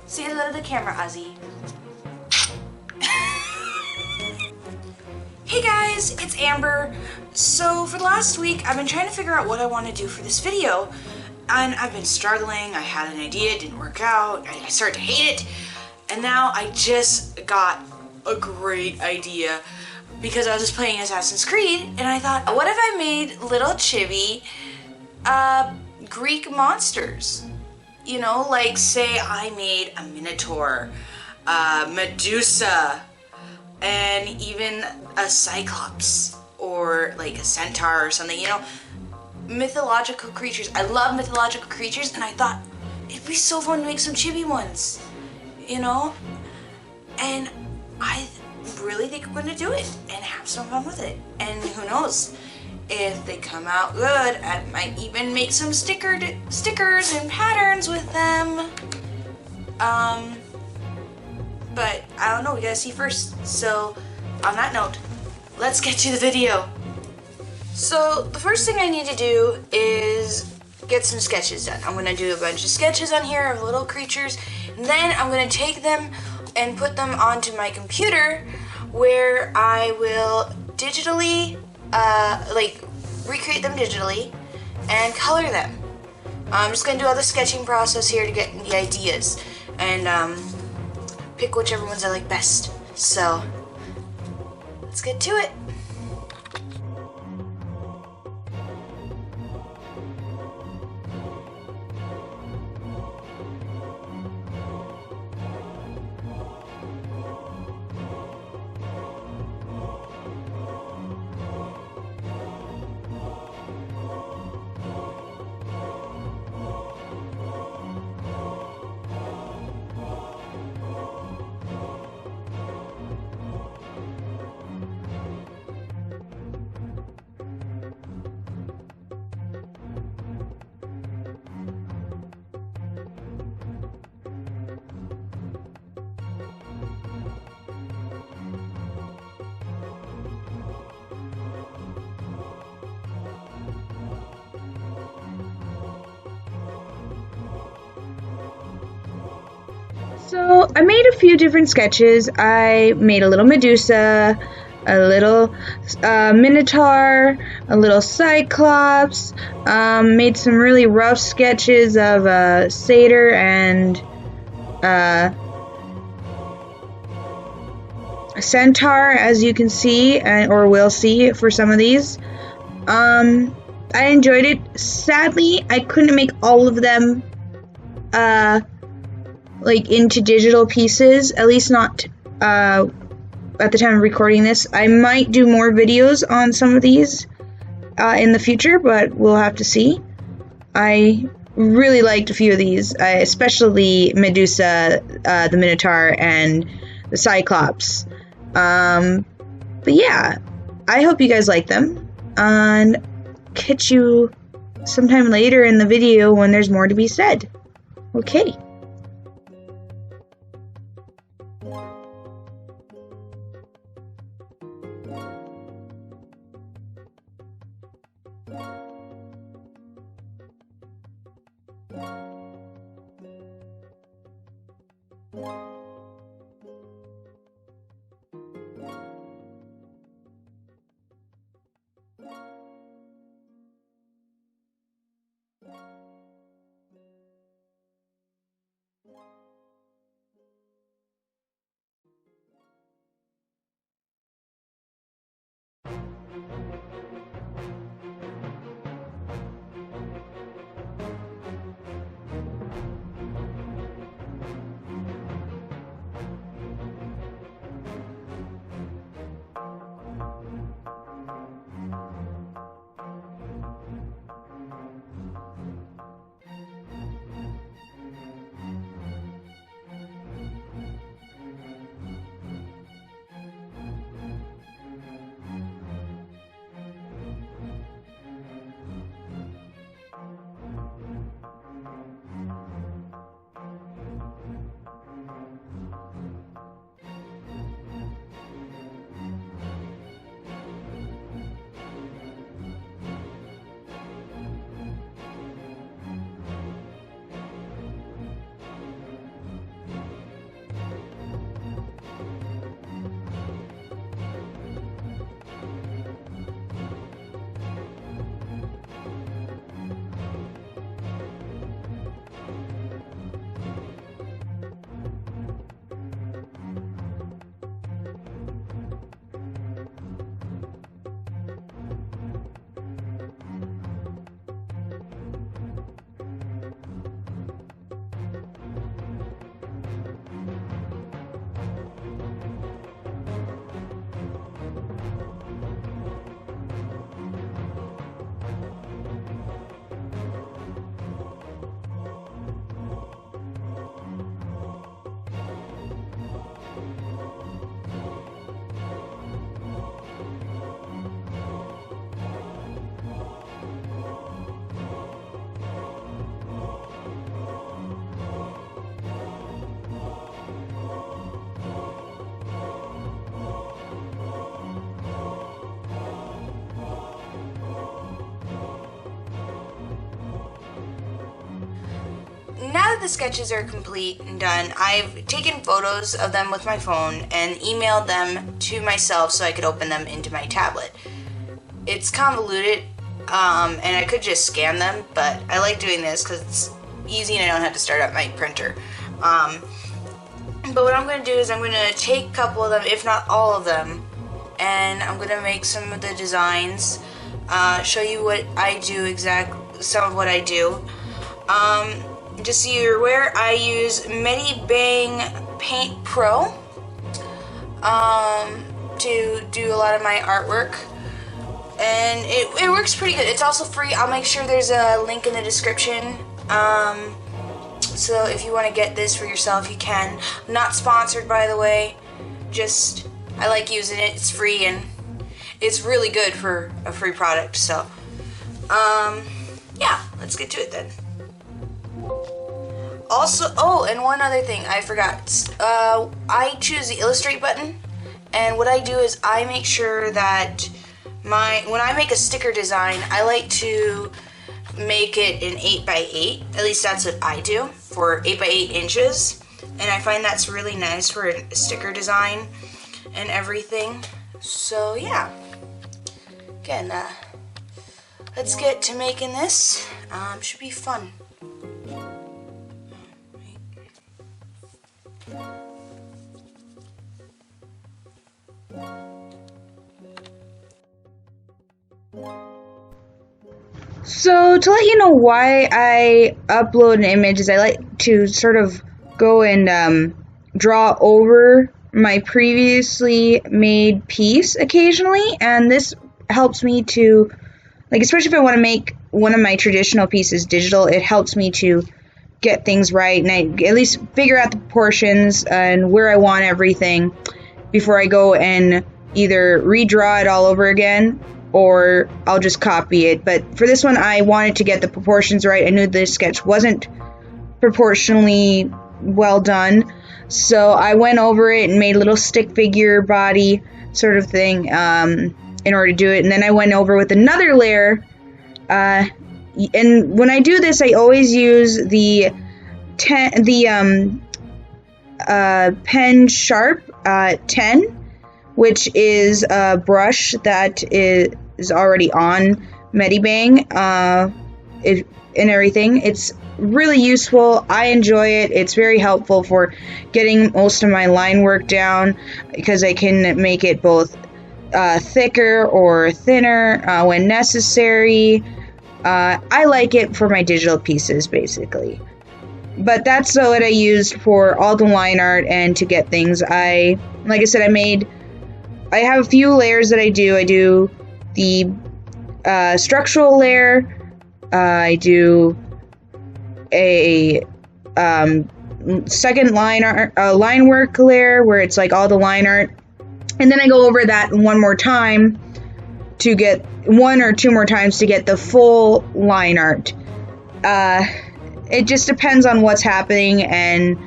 Say hello to the camera, Ozzy. Hey guys, it's Amber. So for the last week, I've been trying to figure out what I want to do for this video. And I've been struggling. I had an idea, it didn't work out. I started to hate it. And now I just got a great idea because I was just playing Assassin's Creed and I thought, what if I made little Chibi Greek monsters? You know, like say I made a Minotaur, Medusa, and even a Cyclops or like a centaur or something, you know, mythological creatures. I love mythological creatures and I thought it'd be so fun to make some Chibi ones, you know, and I really think we're gonna do it and have some fun with it. And who knows, if they come out good, I might even make some stickers and patterns with them. But I don't know, we gotta see first. So on that note, let's get to the video. So the first thing I need to do is get some sketches done. I'm gonna do a bunch of sketches on here of little creatures, and then I'm gonna take them and put them onto my computer where I will digitally, recreate them digitally and color them. I'm just gonna do all the sketching process here to get the ideas and pick whichever ones I like best. So let's get to it. So I made a few different sketches. I made a little Medusa, a little Minotaur, a little Cyclops, made some really rough sketches of a satyr and a centaur, as you can see, or will see for some of these. I enjoyed it. Sadly, I couldn't make all of them like into digital pieces, at least not at the time of recording this. I might do more videos on some of these in the future, but we'll have to see. I really liked a few of these, especially Medusa, the Minotaur, and the Cyclops. But yeah, I hope you guys like them, and catch you sometime later in the video when there's more to be said. Okay. that the sketches are complete and done, I've taken photos of them with my phone and emailed them to myself so I could open them into my tablet. It's convoluted, and I could just scan them, but I like doing this because it's easy and I don't have to start up my printer. But what I'm going to do is I'm going to take a couple of them, if not all of them, and I'm going to make some of the designs, show you what I do some of what I do. Just so you're aware, I use Medibang Paint Pro to do a lot of my artwork, and it works pretty good. It's also free. I'll make sure there's a link in the description. So if you want to get this for yourself, you can. I'm not sponsored, by the way. Just, I like using it. It's free and it's really good for a free product. So, yeah, let's get to it then. Also, oh, and one other thing I forgot. I choose the illustrate button, and what I do is I make sure that when I make a sticker design, I like to make it in 8x8. At least that's what I do for 8x8 inches, and I find that's really nice for a sticker design and everything. So yeah, again, let's get to making this. Should be fun. So to let you know why I upload an image is I like to sort of go and draw over my previously made piece occasionally, and this helps me to, like, especially if I want to make one of my traditional pieces digital, it helps me to get things right and I at least figure out the proportions and where I want everything before I go and either redraw it all over again or I'll just copy it. But for this one, I wanted to get the proportions right. I knew this sketch wasn't proportionally well done, so I went over it and made a little stick figure body sort of thing in order to do it. And then I went over with another layer, and when I do this, I always use the Pen Sharp 10, which is a brush that is already on Medibang and everything. It's really useful. I enjoy it. It's very helpful for getting most of my line work down because I can make it both thicker or thinner when necessary. I like it for my digital pieces, basically. But that's what I used for all the line art and to get things. Like I said, I have a few layers that I do. I do the structural layer. I do a second line work layer where it's like all the line art. And then I go over that one more time to get one or two more times to get the full line art. It just depends on what's happening and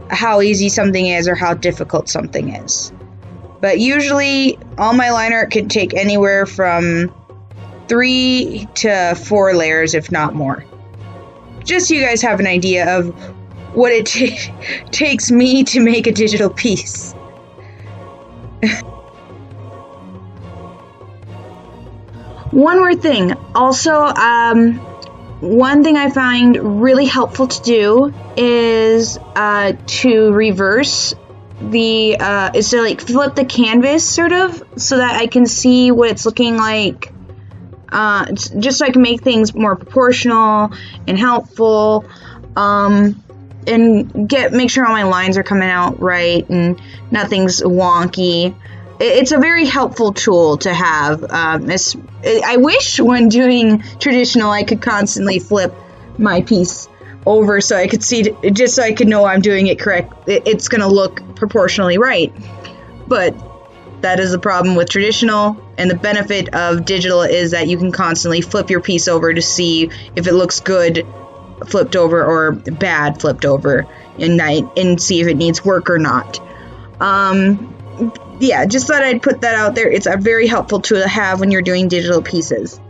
how easy something is or how difficult something is. But usually all my line art could take anywhere from 3 to 4 layers, if not more. Just so you guys have an idea of what it takes me to make a digital piece. One more thing. Also, one thing I find really helpful to do is to reverse is to like flip the canvas sort of so that I can see what it's looking like, just so I can make things more proportional and helpful, and make sure all my lines are coming out right and nothing's wonky. It's a very helpful tool to have. I wish when doing traditional I could constantly flip my piece over so I could see, just so I could know I'm doing it correct. It's going to look proportionally right. But that is the problem with traditional, and the benefit of digital is that you can constantly flip your piece over to see if it looks good flipped over or bad flipped over and see if it needs work or not. Yeah, just thought I'd put that out there. It's a very helpful tool to have when you're doing digital pieces.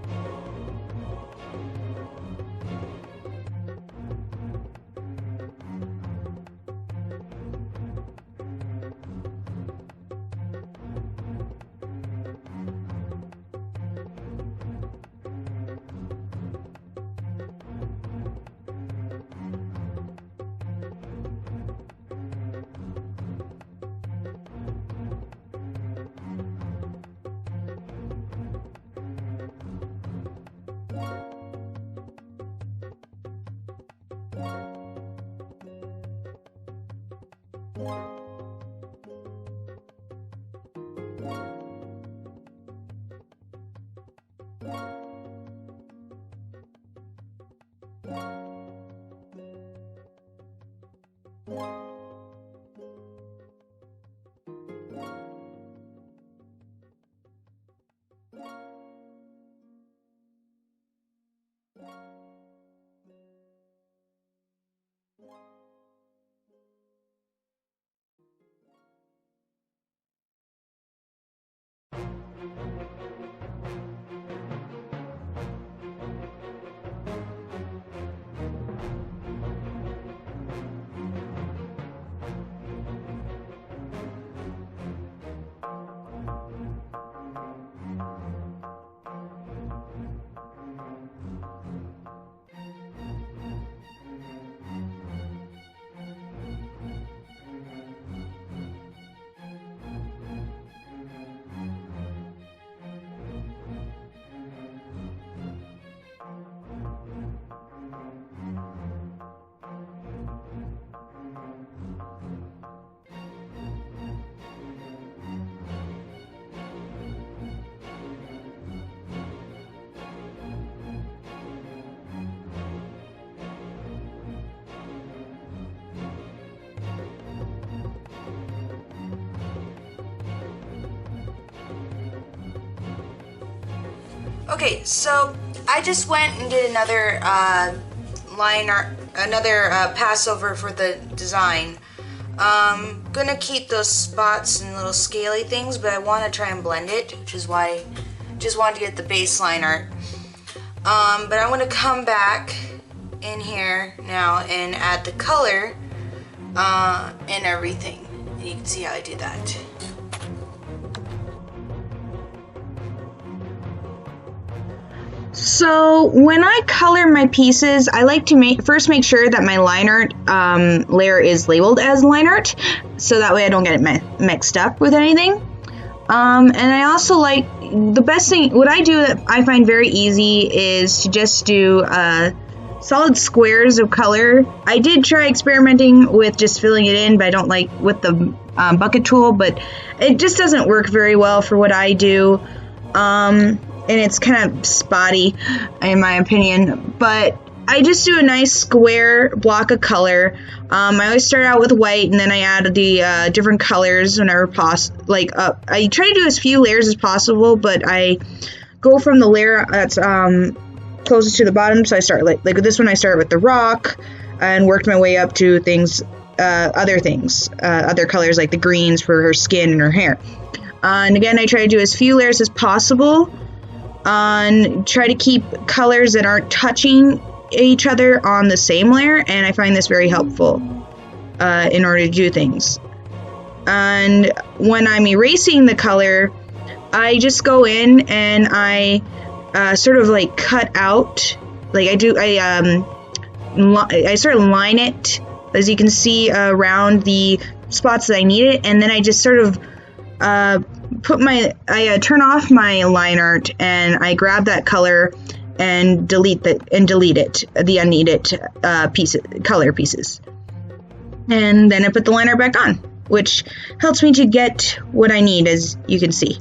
Okay, so I just went and did another line art, another pass over for the design. Gonna keep those spots and little scaly things, but I want to try and blend it, which is why I just wanted to get the baseline art. But I'm gonna come back in here now and add the color and everything. And you can see how I do that. So when I color my pieces, I like to first make sure that my line art layer is labeled as line art, so that way I don't get it mixed up with anything. And I also like, the best thing, what I do that I find very easy is to just do solid squares of color. I did try experimenting with just filling it in, but I don't like with the bucket tool, but it just doesn't work very well for what I do. And it's kind of spotty, in my opinion, but I just do a nice square block of color. I always start out with white, and then I add the different colors whenever possible. I try to do as few layers as possible, but I go from the layer that's closest to the bottom. So I start like with this one, I start with the rock, and worked my way up to things, other colors like the greens for her skin and her hair. And again, I try to do as few layers as possible. And try to keep colors that aren't touching each other on the same layer, and I find this very helpful in order to do things. And when I'm erasing the color, I just go in and I sort of like cut out, like I sort of line it, as you can see, around the spots that I need it, and then I just sort of I turn off my line art, and I grab that color and delete it, the unneeded color pieces. And then I put the line art back on, which helps me to get what I need, as you can see.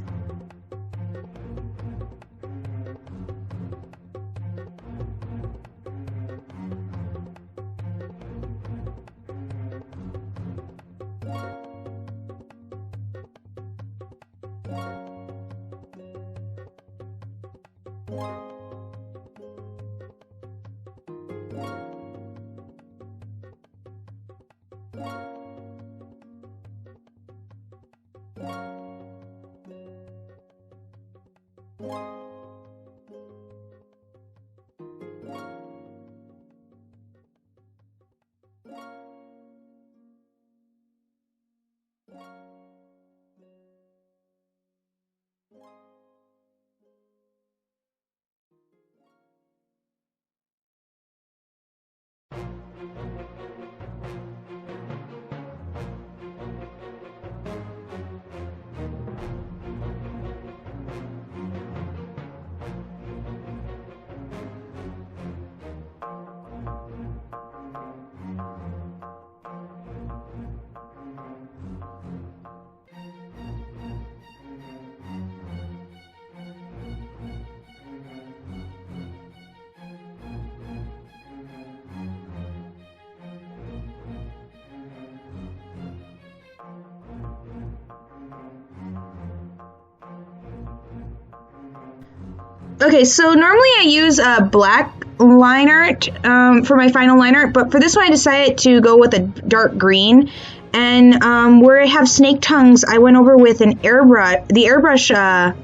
Okay, so normally I use a black line art for my final line art, but for this one I decided to go with a dark green. And where I have snake tongues, I went over with an airbrush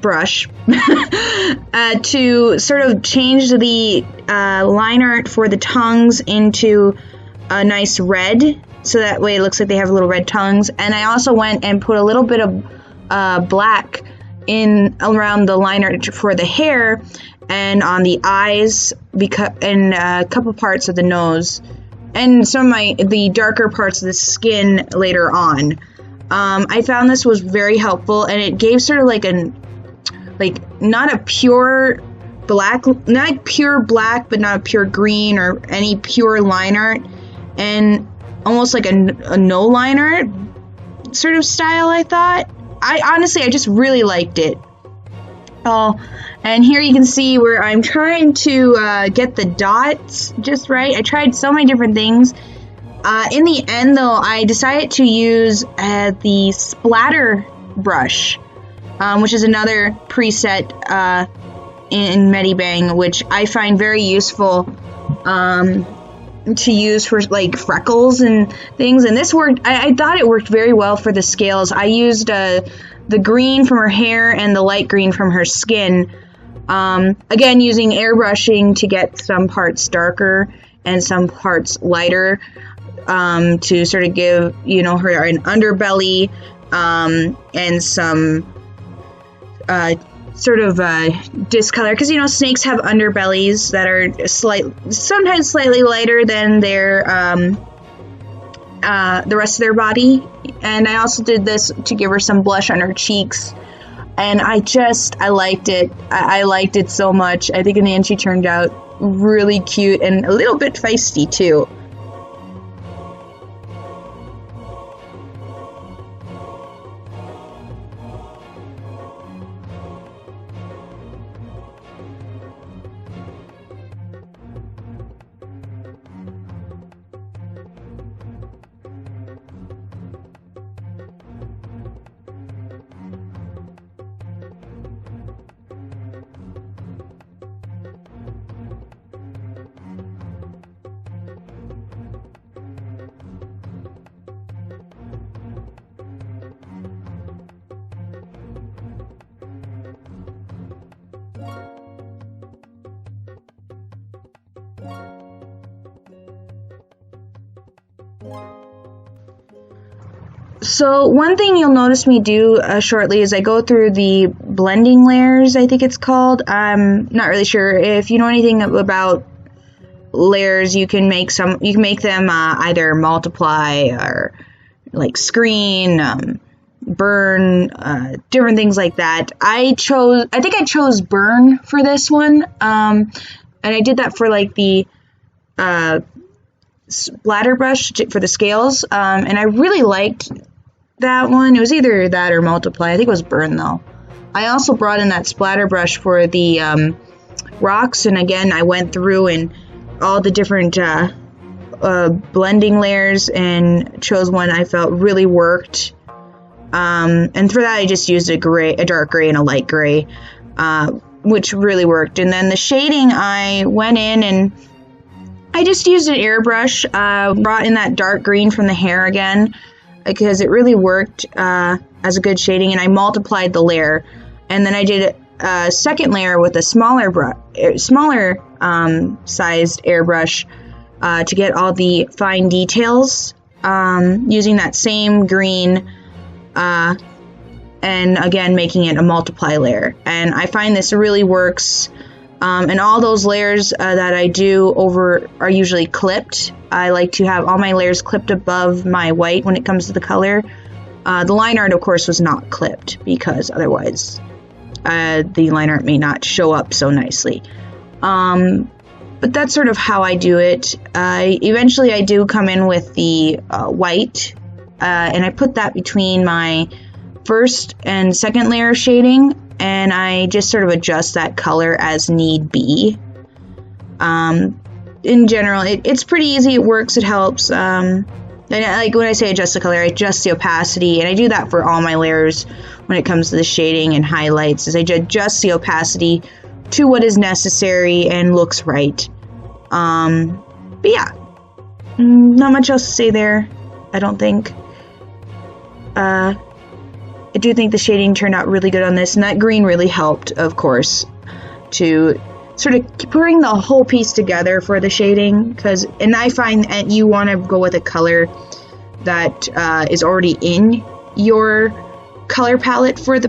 brush to sort of change the line art for the tongues into a nice red, so that way it looks like they have little red tongues. And I also went and put a little bit of black in around the line art for the hair and on the eyes, and a couple parts of the nose, and some of the darker parts of the skin later on. I found this was very helpful, and it gave sort of like not a pure black, not pure black, but not a pure green or any pure line art, and almost like a no line art sort of style, I thought. I just really liked it. Oh, and here you can see where I'm trying to get the dots just right. I tried so many different things. In the end, though, I decided to use the splatter brush, which is another preset in Medibang, which I find very useful to use for like freckles and things. And this worked. I thought it worked very well for the scales. I used the green from her hair and the light green from her skin. Again, using airbrushing to get some parts darker and some parts lighter, to sort of give, her an underbelly, and some sort of discolor, because snakes have underbellies that are sometimes slightly lighter than their the rest of their body. And I also did this to give her some blush on her cheeks, and I liked it. I liked it so much. I think in the end she turned out really cute and a little bit feisty too. So one thing you'll notice me do shortly is I go through the blending layers, I think it's called. I'm not really sure. If you know anything about layers, you can make them either multiply or like screen, burn, different things like that. I think I chose burn for this one, and I did that for like the splatter brush for the scales, and I really liked that one. It was either that or multiply. I think it was burn though. I also brought in that splatter brush for the rocks, and again I went through and all the different blending layers and chose one I felt really worked. And for that I just used a dark gray and a light gray, which really worked. And then the shading, I went in and I just used an airbrush, brought in that dark green from the hair again, because it really worked as a good shading, and I multiplied the layer. And then I did a second layer with a smaller sized airbrush to get all the fine details, using that same green, and again making it a multiply layer. And I find this really works. And all those layers that I do over are usually clipped. I like to have all my layers clipped above my white when it comes to the color. The line art, of course, was not clipped because otherwise the line art may not show up so nicely. But that's sort of how I do it. Eventually I do come in with the white, and I put that between my first and second layer shading, and I just sort of adjust that color as need be. In general, it's pretty easy. It works. It helps. And like when I say adjust the color, I adjust the opacity, and I do that for all my layers when it comes to the shading and highlights, is I adjust the opacity to what is necessary and looks right. But yeah, not much else to say there, I don't think. I do think the shading turned out really good on this, and that green really helped, of course, to sort of bring the whole piece together for the shading, and I find that you want to go with a color that is already in your color palette for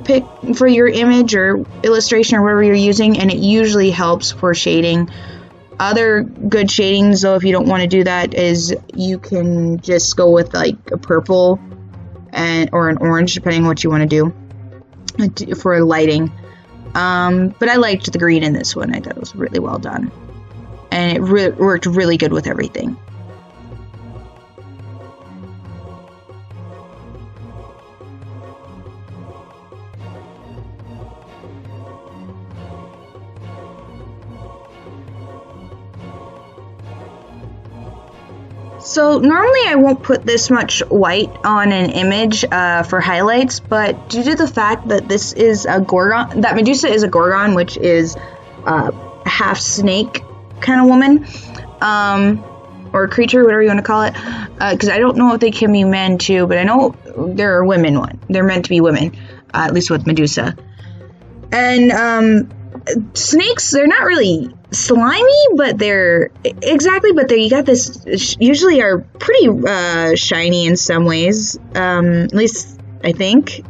for your image or illustration or whatever you're using, and it usually helps for shading. Other good shadings, though, if you don't want to do that, is you can just go with like a purple or an orange, depending on what you want to do for lighting. But I liked the green in this one. I thought it was really well done, and it worked really good with everything. So normally I won't put this much white on an image for highlights, but due to the fact that this is a Gorgon, that Medusa is a Gorgon, which is a half snake kind of woman, or creature, whatever you want to call it, because I don't know if they can be men too, but I know there are women they're meant to be women, at least with Medusa. And snakes, they're not really slimy, but you got this, usually are pretty shiny in some ways, at least I think.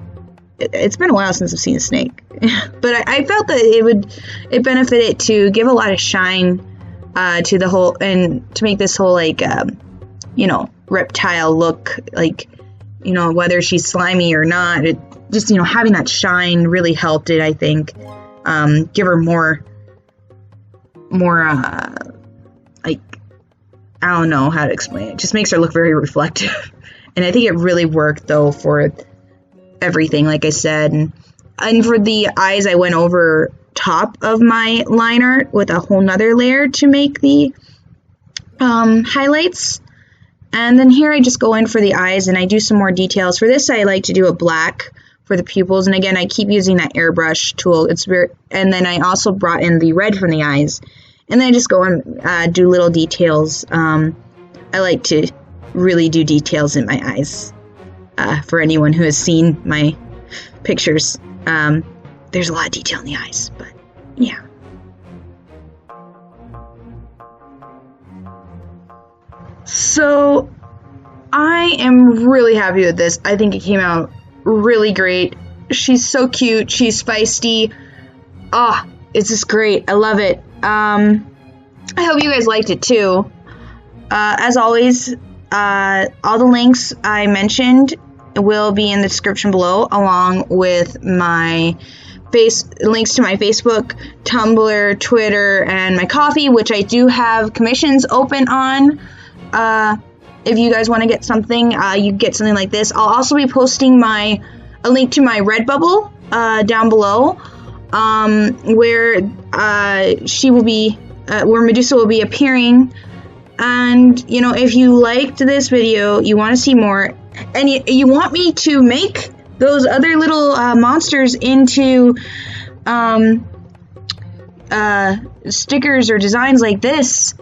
It's been a while since I've seen a snake, but I felt that it benefited to give a lot of shine to the whole, and to make this whole like reptile look, like, whether she's slimy or not, it just, having that shine really helped it, I think. Give her more like, I don't know how to explain it. Just makes her look very reflective. And I think it really worked, though, for everything, like I said. And for the eyes, I went over top of my line art with a whole nother layer to make the highlights. And then here I just go in for the eyes and I do some more details. For this, I like to do a black for the pupils. And again, I keep using that airbrush tool. And then I also brought in the red from the eyes. And then I just go and do little details. I like to really do details in my eyes. For anyone who has seen my pictures, there's a lot of detail in the eyes, but yeah. So I am really happy with this. I think it came out really great. She's so cute. She's feisty. It's just great. I love it. I hope you guys liked it too. As always, all the links I mentioned will be in the description below, along with my links to my Facebook, Tumblr, Twitter, and my Ko-fi, which I do have commissions open on. If you guys want to get something, you can get something like this. I'll also be posting a link to my Redbubble down below, where she will be, where Medusa will be appearing. And, if you liked this video, you want to see more, and you want me to make those other little monsters into stickers or designs like this,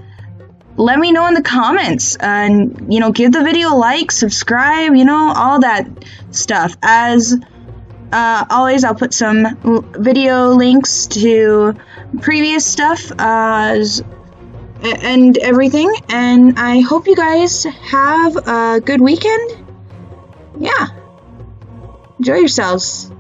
let me know in the comments. And, give the video a like, subscribe, all that stuff. As always, I'll put some video links to previous stuff and everything. And I hope you guys have a good weekend. Yeah. Enjoy yourselves.